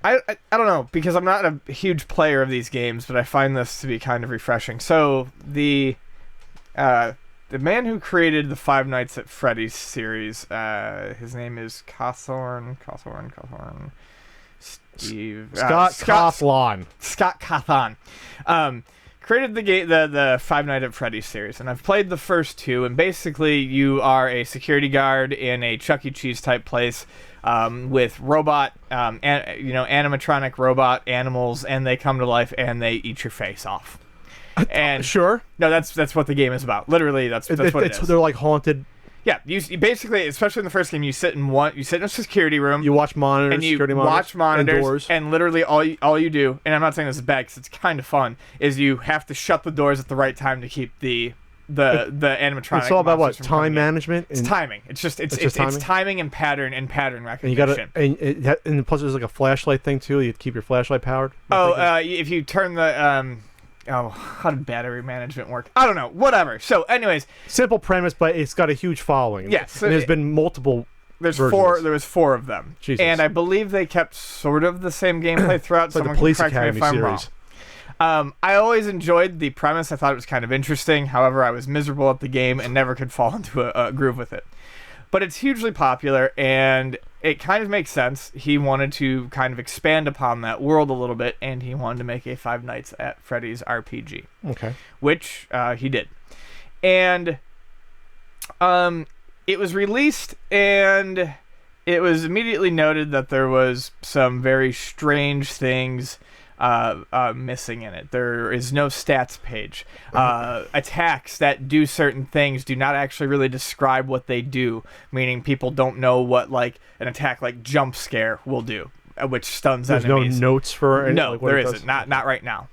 I don't know, because I'm not a huge player of these games, but I find this to be kind of refreshing. So the man who created the Five Nights at Freddy's series, his name is Cawthorn. Steve Scott Cawthon. Scott Cawthon. Created the Five Nights at Freddy's series, and I've played the first two. And basically, you are a security guard in a Chuck E. Cheese type place with robot, animatronic robot animals, and they come to life and they eat your face off. And sure, no, that's what the game is about. Literally, that's what it is. They're like haunted. Yeah, you basically, especially in the first game, you sit in a security room. You watch monitors, and you security watch monitors, and doors. and literally all you do, and I'm not saying this is bad because it's kind of fun, is you have to shut the doors at the right time to keep the animatronic. It's all about what? Time management. It's timing. It's timing and pattern recognition. And plus there's like a flashlight thing too. You keep your flashlight powered. If you turn the how did battery management work? I don't know. Whatever. So, anyways, simple premise, but it's got a huge following. Yes, and there's been multiple. There's four. There was four of them, Jesus. And I believe they kept sort of the same gameplay throughout. It's like the Police Academy series. I always enjoyed the premise. I thought it was kind of interesting. However, I was miserable at the game and never could fall into a groove with it. But it's hugely popular, and it kind of makes sense. He wanted to kind of expand upon that world a little bit, and he wanted to make a Five Nights at Freddy's RPG. Okay. Which he did. And it was released, and it was immediately noted that there was some very strange things missing in it. There is no stats page. Attacks that do certain things do not actually really describe what they do, meaning people don't know what like an attack like jump scare will do, which stuns enemies. There's no notes for no, like there isn't. Not right now.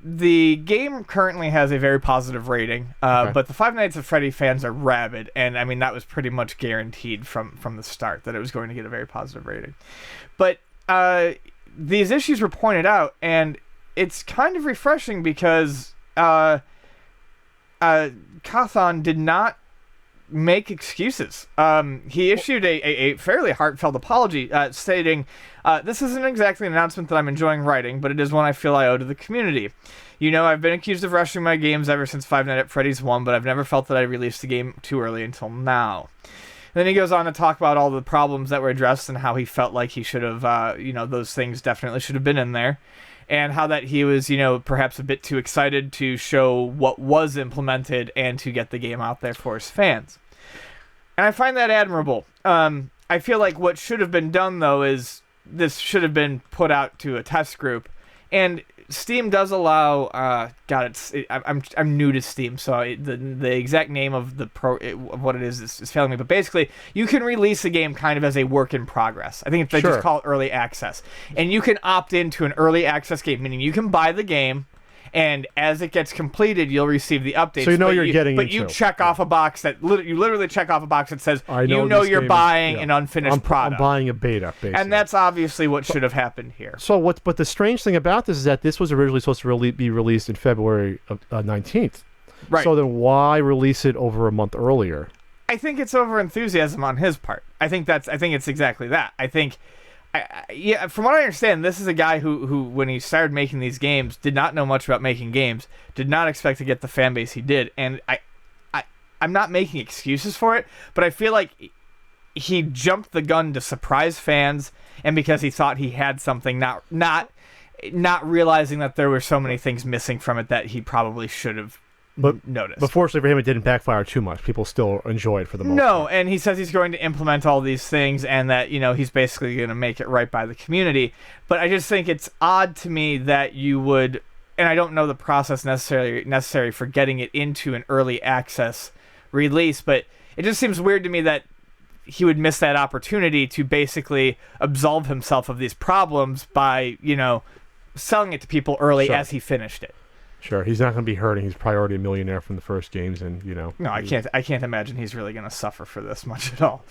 The game currently has a very positive rating, but the Five Nights at Freddy fans are rabid, and I mean that was pretty much guaranteed from the start that it was going to get a very positive rating. But these issues were pointed out, and it's kind of refreshing because Cawthon did not make excuses. He issued a fairly heartfelt apology, stating, "This isn't exactly an announcement that I'm enjoying writing, but it is one I feel I owe to the community. You know, I've been accused of rushing my games ever since Five Nights at Freddy's 1, but I've never felt that I released the game too early until now." Then he goes on to talk about all the problems that were addressed and how he felt like he should have, those things definitely should have been in there. And how that he was, perhaps a bit too excited to show what was implemented and to get the game out there for his fans. And I find that admirable. I feel like what should have been done, though, is this should have been put out to a test group. And Steam does allow, I'm new to Steam, so the exact name of of what it is failing me. But basically, you can release a game kind of as a work in progress. I think they just call it early access. And you can opt into an early access game, meaning you can buy the game, and as it gets completed, you'll receive the updates. So you're getting But you check off a box that you literally check off a box that says you're buying an unfinished product. I'm buying a beta, basically. And that's obviously what should have happened here. So but the strange thing about this is that this was originally supposed to be released in February of 19th. Right. So then why release it over a month earlier? I think it's over enthusiasm on his part. I think it's exactly that. I think. From what I understand, this is a guy who, when he started making these games, did not know much about making games, did not expect to get the fan base he did, and I'm not making excuses for it, but I feel like he jumped the gun to surprise fans, and because he thought he had something, not realizing that there were so many things missing from it that he probably should have noticed. But fortunately for him, it didn't backfire too much. People still enjoy it for the most part. No, and he says he's going to implement all these things and that, he's basically going to make it right by the community. But I just think it's odd to me that you would, and I don't know the process necessary for getting it into an early access release, but it just seems weird to me that he would miss that opportunity to basically absolve himself of these problems by, selling it to people early as he finished it. Sure, he's not going to be hurting. He's probably already a millionaire from the first games, and No, I can't imagine he's really going to suffer for this much at all.